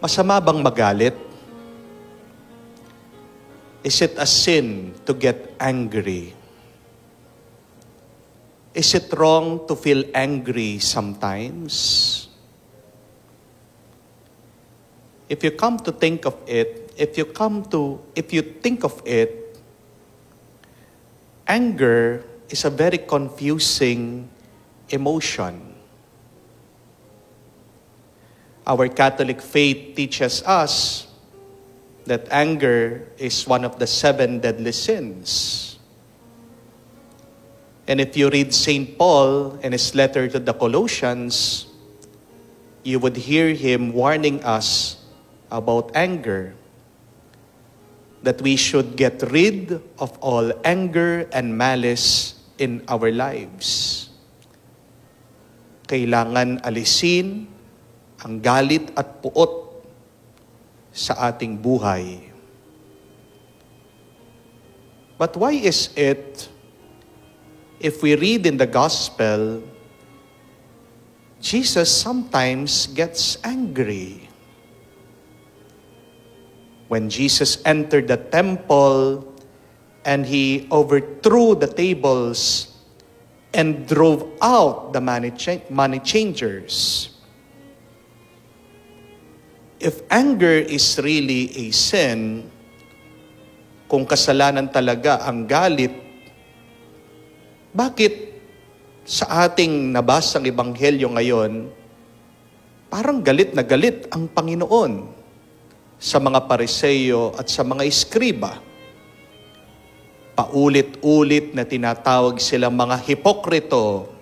Masama bang magalit? Is it a sin to get angry? Is it wrong to feel angry sometimes? If you come to think of it, if you think of it, anger is a very confusing emotion. Our Catholic faith teaches us that anger is one of the 7 deadly sins. And if you read St. Paul in his letter to the Colossians, you would hear him warning us about anger, that we should get rid of all anger and malice in our lives. Kailangan alisin ang galit at puot sa ating buhay. But why is it, if we read in the Gospel, Jesus sometimes gets angry? When Jesus entered the temple and he overthrew the tables and drove out the money changers. If anger is really a sin, kung kasalanan talaga ang galit, bakit sa ating nabasang ebanghelyo ngayon, parang galit na galit ang Panginoon sa mga Pariseo at sa mga Iskriba? Paulit-ulit na tinatawag silang mga hipokrito,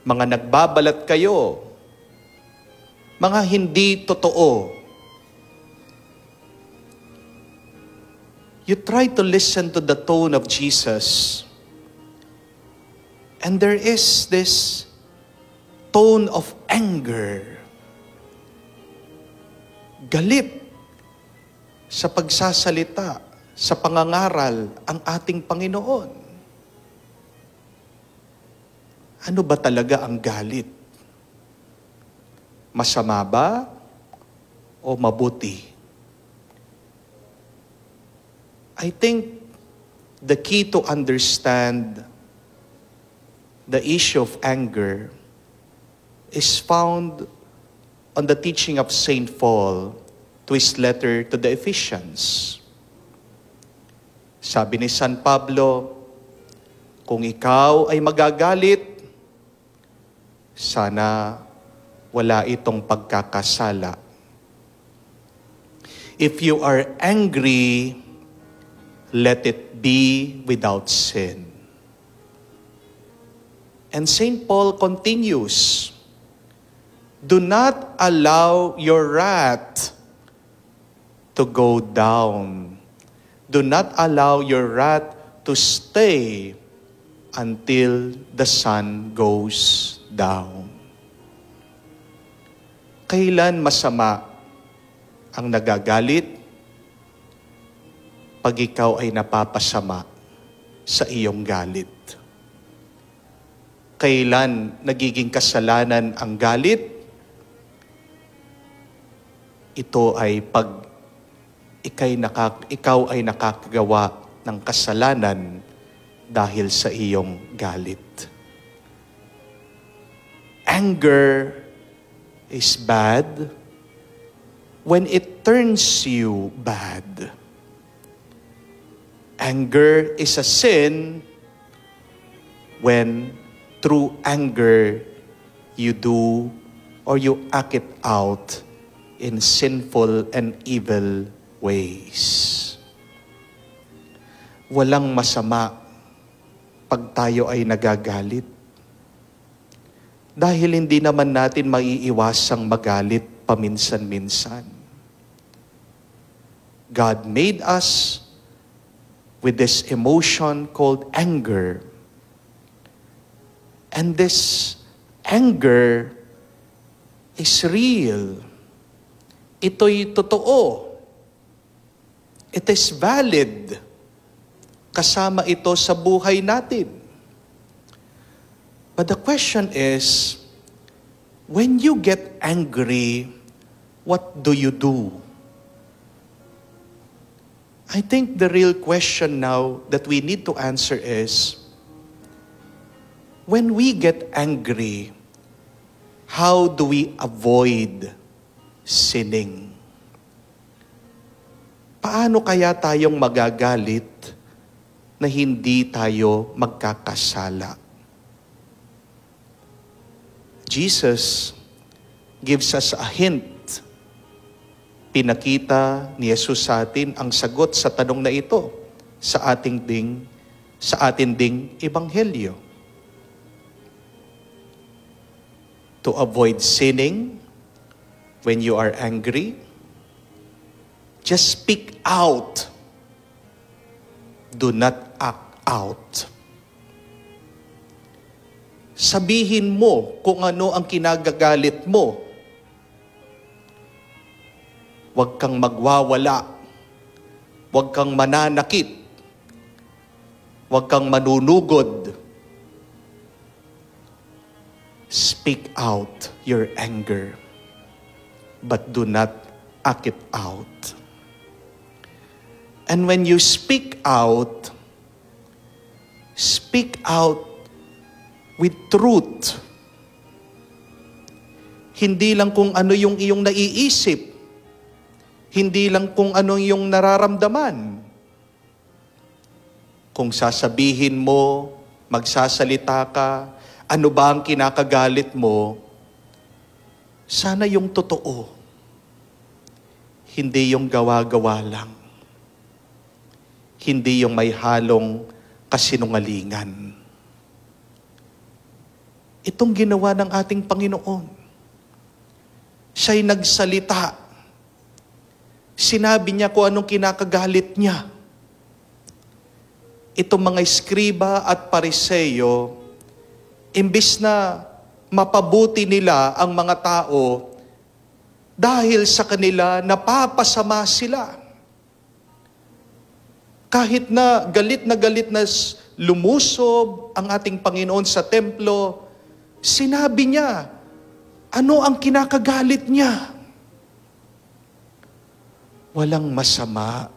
mga nagbabalat kayo, mga hindi totoo. You try to listen to the tone of Jesus, and there is this tone of anger. Galit sa pagsasalita, sa pangangaral ang ating Panginoon. Ano ba talaga ang galit? Masama ba o mabuti? I think the key to understand the issue of anger is found on the teaching of St. Paul to his letter to the Ephesians. Sabi ni San Pablo, kung ikaw ay magagalit, sana wala itong pagkakasala. If you are angry, let it be without sin. And St. Paul continues, do not allow your wrath to go down. Do not allow your wrath to stay until the sun goes down. Kailan masama ang nagagalit? Pag ikaw ay napapasama sa iyong galit. Kailan nagiging kasalanan ang galit? Ito ay pag ikaw ay nakakagawa ng kasalanan dahil sa iyong galit. Anger is bad when it turns you bad. Anger is a sin when through anger you do or you act it out in sinful and evil ways. Walang masama pag tayo ay nagagalit. Dahil hindi naman natin maiiwasang magalit paminsan-minsan. God made us with this emotion called anger. And this anger is real. Ito'y totoo. It is valid. Kasama ito sa buhay natin. But the question is, when you get angry, what do you do? I think the real question now that we need to answer is, when we get angry, how do we avoid sinning? Paano kaya tayong magagalit na hindi tayo magkakasala? Jesus gives us a hint. Pinakita ni Jesus sa atin ang sagot sa tanong na ito sa atin ding ebanghelyo. To avoid sinning when you are angry, just speak out. Do not act out. Sabihin mo kung ano ang kinagagalit mo. Huwag kang magwawala. Huwag kang mananakit. Huwag kang manunugod. Speak out your anger, but do not act it out. And when you speak out with truth. Hindi lang kung ano yung iyong naiisip. Hindi lang kung ano yung nararamdaman. Kung sasabihin mo, magsasalita ka, ano ba ang kinakagalit mo, sana yung totoo. Hindi yung gawa-gawa lang. Hindi yung may halong kasinungalingan. Itong ginawa ng ating Panginoon. Siya'y nagsalita. Sinabi niya kung anong kinakagalit niya. Itong mga eskriba at pariseyo, imbis na mapabuti nila ang mga tao, dahil sa kanila napapasama sila. Kahit na galit na lumusob ang ating Panginoon sa templo, sinabi niya, ano ang kinakagalit niya? Walang masama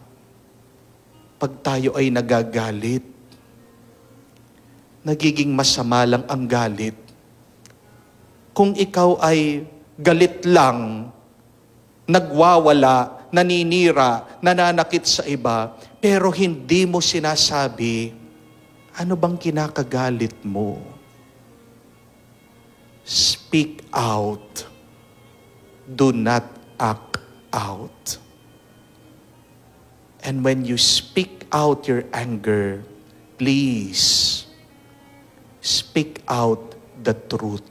pag tayo ay nagagalit. Nagiging masama lang ang galit. Kung ikaw ay galit lang, nagwawala, naninira, nananakit sa iba, pero hindi mo sinasabi, ano bang kinakagalit mo? Speak out. Do not act out. And when you speak out your anger, please speak out the truth.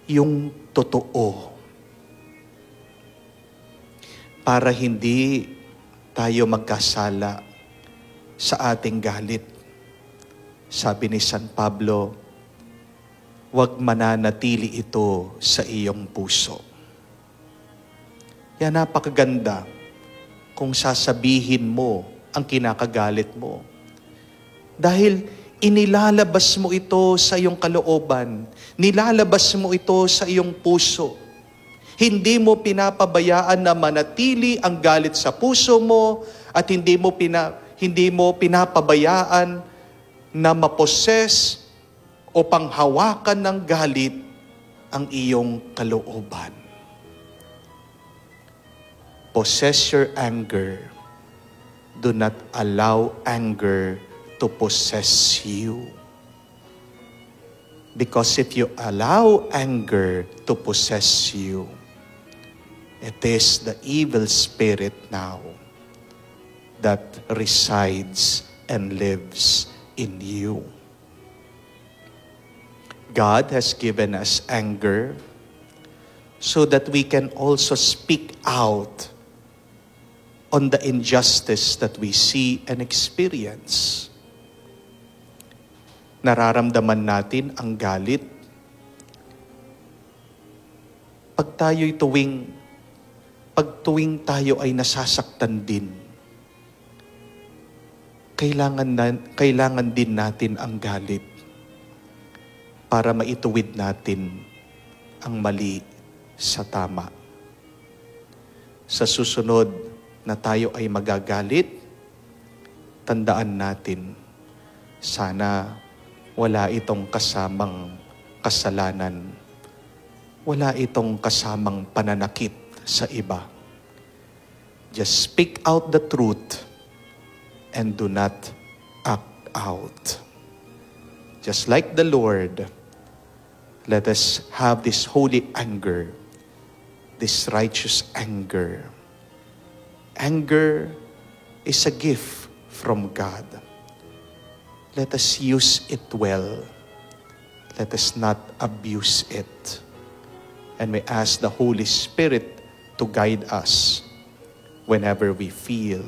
Yung totoo. Para hindi tayo magkasala sa ating galit. Sabi ni San Pablo, huwag mananatili ito sa iyong puso. Yan napakaganda kung sasabihin mo ang kinakagalit mo. Dahil inilalabas mo ito sa iyong kalooban, nilalabas mo ito sa iyong puso. Hindi mo pinapabayaan na manatili ang galit sa puso mo at hindi mo pinapabayaan na maposes o panghawakan ng galit ang iyong kalooban. Possess your anger. Do not allow anger to possess you. Because if you allow anger to possess you, it is the evil spirit now that resides and lives in you. God has given us anger so that we can also speak out on the injustice that we see and experience. Nararamdaman natin ang galit. Pag tuwing tayo ay nasasaktan din, kailangan din natin ang galit para maituwid natin ang mali sa tama. sa susunod na tayo ay magagalit, tandaan natin, sana wala itong kasamang kasalanan. Wala itong kasamang pananakit sa iba. Just speak out the truth and do not act out. Just like the Lord, let us have this holy anger, this righteous anger. Anger is a gift from God. Let us use it well. Let us not abuse it. And we ask the Holy Spirit to guide us whenever we feel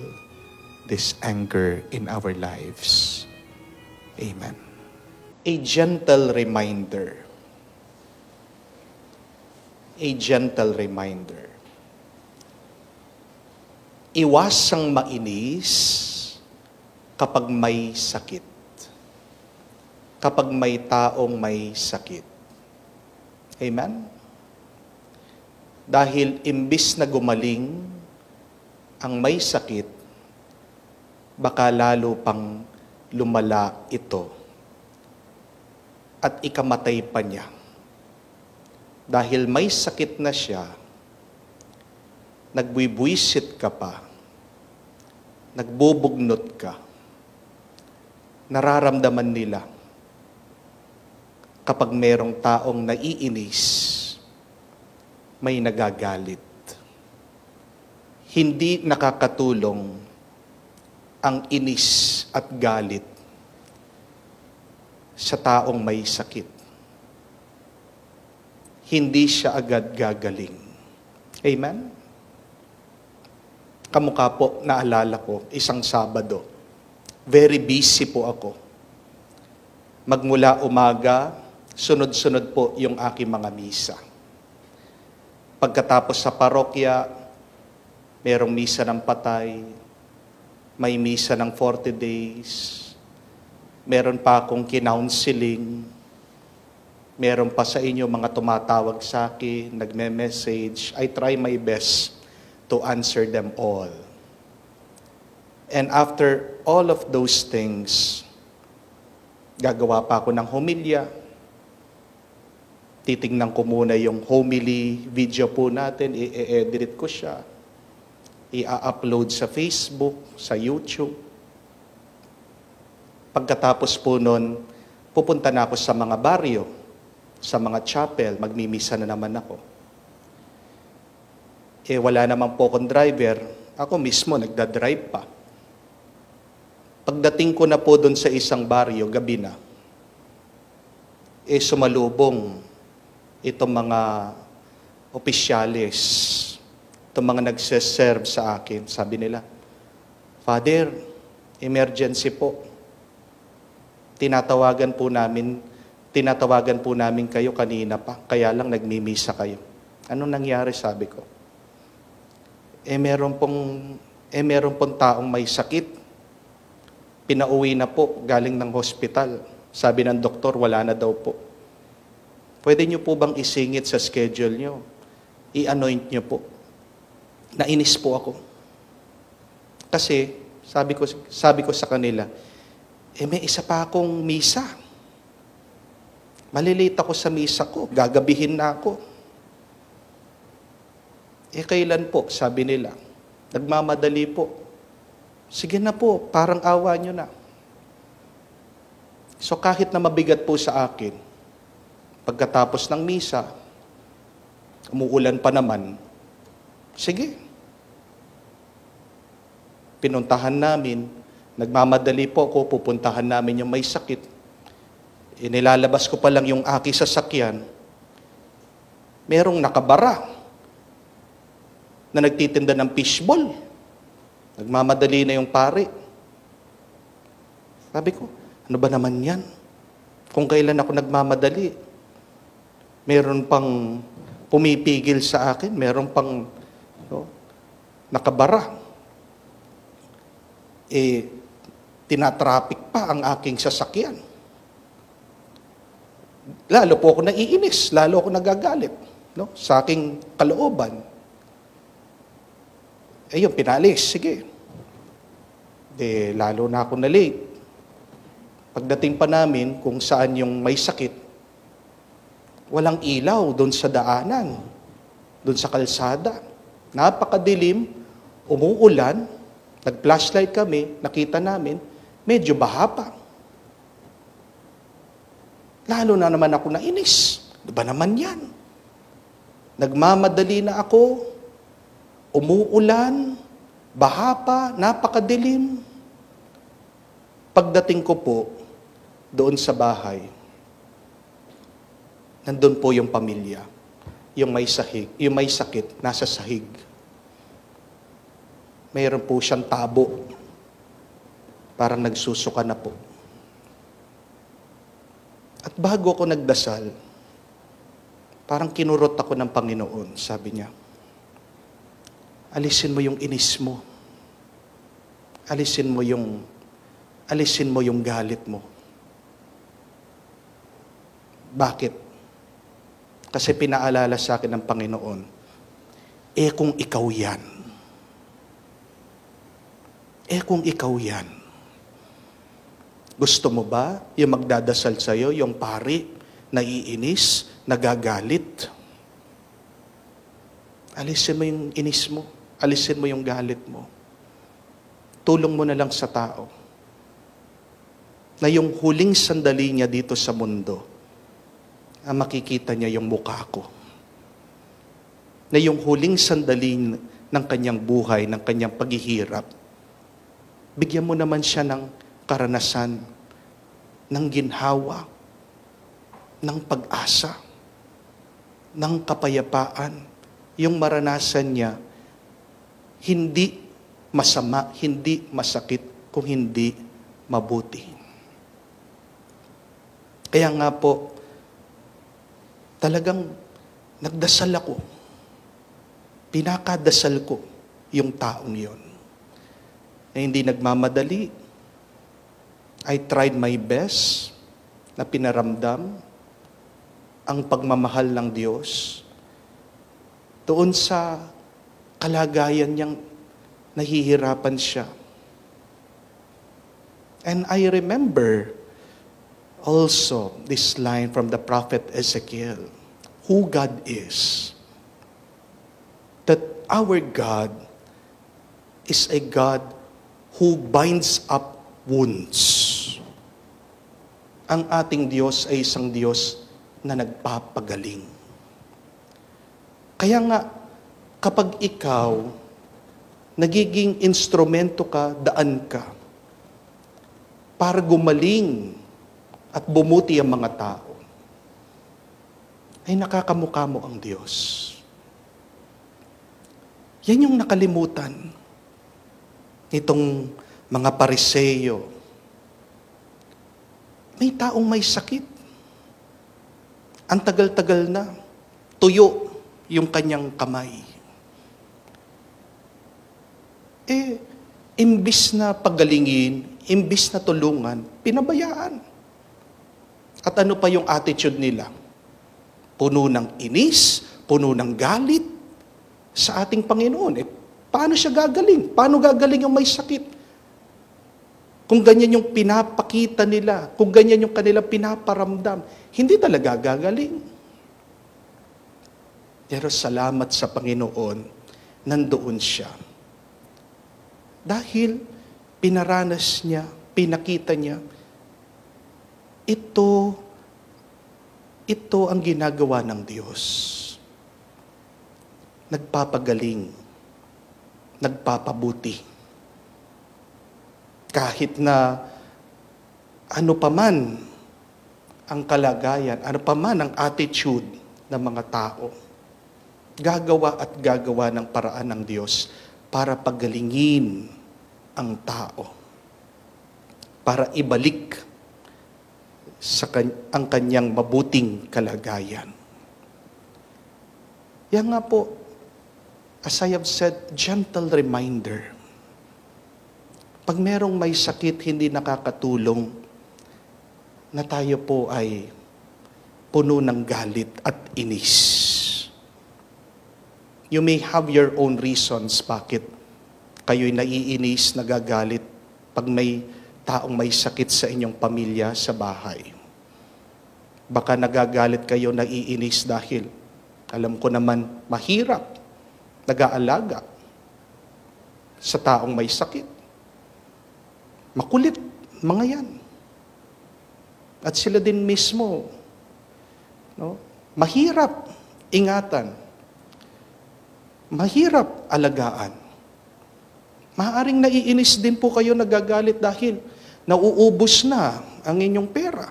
this anger in our lives. Amen. A gentle reminder. A gentle reminder. Iwasang mainis kapag may sakit. Kapag may taong may sakit. Amen? Dahil imbis na gumaling ang may sakit, baka lalo pang lumala ito at ikamatay pa niya. Dahil may sakit na siya, nagbubwisit ka pa, nagbubugnot ka, nararamdaman nila kapag merong taong naiinis, may nagagalit. Hindi nakakatulong ang inis at galit sa taong may sakit. Hindi siya agad gagaling. Amen? Kamukha po, naalala ko, isang Sabado, very busy po ako. Magmula umaga, sunod-sunod po yung aking mga misa. Pagkatapos sa parokya, merong misa ng patay, may misa ng 40 days, meron pa akong kinounseling, meron pa sa inyo mga tumatawag sa akin, nagme-message. I try my best to answer them all. And after all of those things, gagawa pa ako ng homilya. Titingnan ko muna yung homily video po natin, i-edit ko siya, i-upload sa Facebook, sa YouTube. Pagkatapos po nun, pupunta na ako sa mga baryo, sa mga chapel, magmimisa na naman ako. Wala naman po akong driver, ako mismo nagdadrive pa. Pagdating ko na po doon sa isang baryo, gabi na, sumalubong itong mga opisyalis, itong mga nagseserve sa akin. Sabi nila, Father, emergency po. Tinatawagan po namin kayo kanina pa, kaya lang nagmimisa kayo. Anong nangyari, sabi ko? Meron pong taong may sakit. Pinauwi na po, galing ng hospital. Sabi ng doktor, wala na daw po. Pwede nyo po bang isingit sa schedule nyo? I-anoint nyo po. Nainis po ako. Kasi, sabi ko sa kanila, may isa pa akong misa. Malilate ako sa misa ko. Gagabihin na ako. Kailan po? Sabi nila. Nagmamadali po. Sige na po, parang awa nyo na. So kahit na mabigat po sa akin, pagkatapos ng misa, umuulan pa naman, sige. Pinuntahan namin, nagmamadali po ako, pupuntahan namin yung may sakit. Inilalabas ko pa lang yung aking sasakyan, merong nakabara na nagtitinda ng fishball. Nagmamadali na yung pare. Sabi ko, ano ba naman yan? Kung kailan ako nagmamadali, meron pang pumipigil sa akin, meron pang nakabara. Tinatraffic pa ang aking sasakyan. Lalo po ako naiinis, lalo ako nagagalit sa aking kalooban. Ayun, pinalis. Sige. Lalo na ako na late. Pagdating pa namin kung saan yung may sakit, walang ilaw doon sa daanan, doon sa kalsada. Napakadilim, umuulan, nag-flashlight kami, nakita namin, medyo baha pa. Lalo na naman ako nainis. Diba naman yan? Nagmamadali na ako, umuulan, baha pa, napakadilim. Pagdating ko po doon sa bahay, nandun po yung pamilya, yung may sakit, nasa sahig. Mayroon po siyang tabo, parang nagsusuka na po. At bago ako nagdasal, parang kinurot ako ng Panginoon, sabi niya, alisin mo yung inis mo. Alisin mo yung galit mo. Bakit? Kasi pinaalala sa akin ng Panginoon, kung ikaw yan. Kung ikaw yan. Gusto mo ba yung magdadasal sa'yo, yung pari, naiinis, nagagalit? Alisin mo yung inis mo. Alisin mo yung galit mo. Tulong mo na lang sa tao na yung huling sandali niya dito sa mundo, makikita niya yung mukha ko. Na yung huling sandali ng kanyang buhay, ng kanyang paghihirap, bigyan mo naman siya ng karanasan, ng ginhawa, ng pag-asa, ng kapayapaan, yung maranasan niya, hindi masama, hindi masakit, kung hindi mabuti. Kaya nga po, talagang nagdasal ako. Pinakadasal ko yung taong yon. Na hindi nagmamadali. I tried my best na pinaramdam ang pagmamahal ng Diyos doon sa kalagayan niyang nahihirapan siya. And I remember also this line from the prophet Ezekiel, who God is. That our God is a God who binds up wounds. Ang ating Diyos ay isang Diyos na nagpapagaling. Kaya nga, kapag ikaw, nagiging instrumento ka, daan ka, para gumaling at bumuti ang mga tao, ay nakakamukha mo ang Diyos. Yan yung nakalimutan nitong mga Pariseyo. May taong may sakit. Ang tagal-tagal na, tuyo yung kanyang kamay. Imbis na pagalingin, imbis na tulungan, pinabayaan. At ano pa yung attitude nila? Puno ng inis, puno ng galit sa ating Panginoon. Paano siya gagaling? Paano gagaling yung may sakit? Kung ganyan yung pinapakita nila, kung ganyan yung kanilang pinaparamdam, hindi talaga gagaling. Pero salamat sa Panginoon, nandoon siya. Dahil pinaranas niya, pinakita niya, ito ang ginagawa ng Diyos. Nagpapagaling, nagpapabuti. Kahit na ano paman ang kalagayan, ano paman ang attitude ng mga tao, gagawa at gagawa ng paraan ng Diyos para pagalingin ang tao. Para ibalik ang kanyang mabuting kalagayan. Yan nga po, as I have said, gentle reminder. Pag merong may sakit, hindi nakakatulong, na tayo po ay puno ng galit at inis. You may have your own reasons bakit Kayo'y naiinis, nagagalit pag may taong may sakit sa inyong pamilya sa bahay. Baka nagagalit kayo, naiinis dahil alam ko naman mahirap nag-aalaga sa taong may sakit. Makulit, mga yan. At sila din mismo, no? Mahirap ingatan. Mahirap alagaan. Maaaring naiinis din po kayo, nagagalit dahil nauubos na ang inyong pera.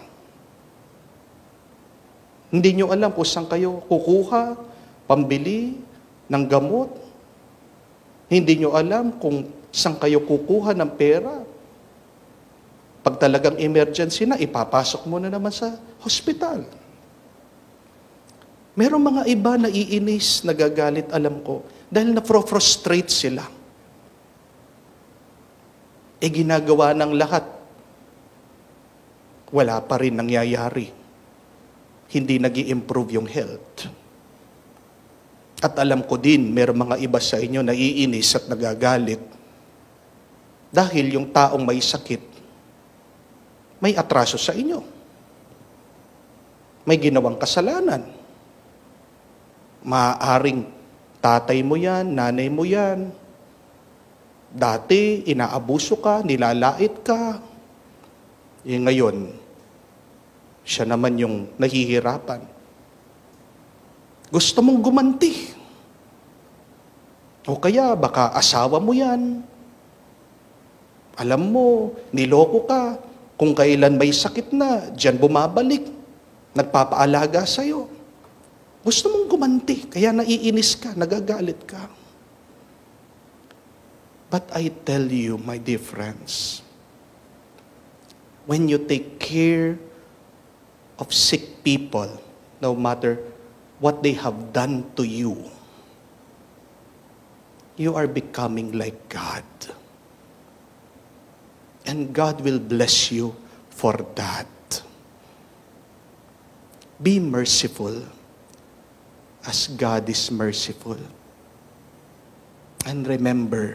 Hindi nyo alam kung saan kayo kukuha, pambili ng gamot. Hindi nyo alam kung saan kayo kukuha ng pera. Pag talagang emergency na, ipapasok mo na naman sa hospital. Merong mga iba na iinis, nagagalit, alam ko, dahil na-frustrate sila. Ginagawa ng lahat. Wala pa rin nangyayari. Hindi nag-i-improve yung health. At alam ko din, merong mga iba sa inyo na iinis at nagagalit dahil yung taong may sakit, may atraso sa inyo. May ginawang kasalanan. Maaaring tatay mo yan, nanay mo yan. Dati, inaabuso ka, nilalait ka. Ngayon, siya naman yung nahihirapan. Gusto mong gumanti. O kaya, baka asawa mo yan. Alam mo, niloko ka. Kung kailan may sakit na, diyan bumabalik. Nagpapaalaga sa'yo. Gusto mong gumanti, kaya naiinis ka, nagagalit ka. But I tell you, my dear friends, when you take care of sick people, no matter what they have done to you, you are becoming like God. And God will bless you for that. Be merciful as God is merciful. And remember,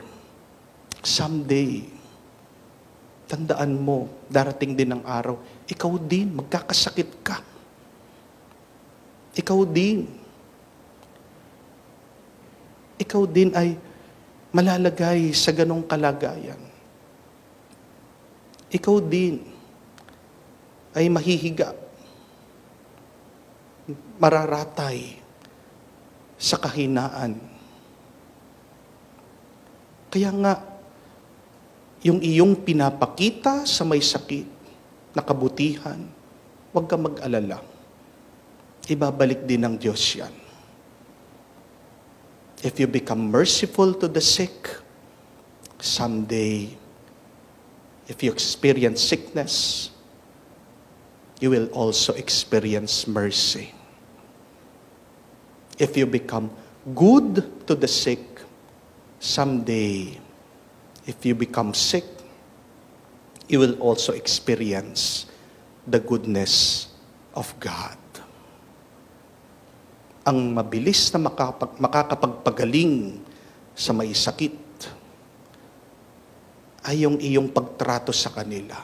someday, tandaan mo, darating din ang araw, ikaw din, magkakasakit ka. Ikaw din. Ikaw din ay malalagay sa ganong kalagayan. Ikaw din ay mahihiga, mararatay sa kahinaan. Kaya nga, yung iyong pinapakita sa may sakit na kabutihan, huwag ka mag-alala. Ibabalik din ng Diyos yan. If you become merciful to the sick, someday, if you experience sickness, you will also experience mercy. If you become good to the sick, someday, if you become sick, you will also experience the goodness of God. Ang mabilis na makakapagpagaling sa may sakit ay yung iyong pagtrato sa kanila.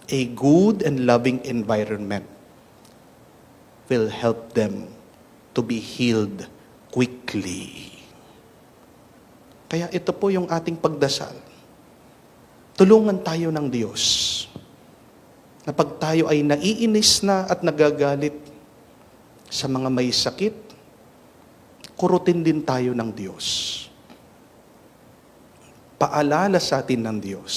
A good and loving environment will help them to be healed quickly. Kaya ito po yung ating pagdasal. Tulungan tayo ng Diyos na pag tayo ay naiinis na at nagagalit sa mga may sakit, kurutin din tayo ng Diyos. Paalala sa atin ng Diyos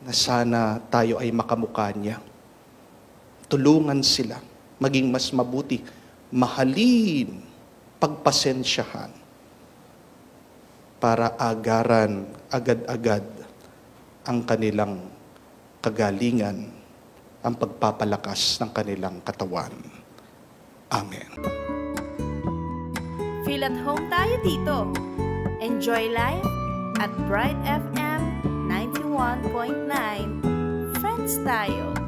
na sana tayo ay makamukha niya. Tulungan sila maging mas mabuti, mahalin, pagpasensyahan, para agaran agad-agad ang kanilang kagalingan, ang pagpapalakas ng kanilang katawan. Amen. Feel at home tayo dito. Enjoy life at Bright FM 91.9. Friends tayo.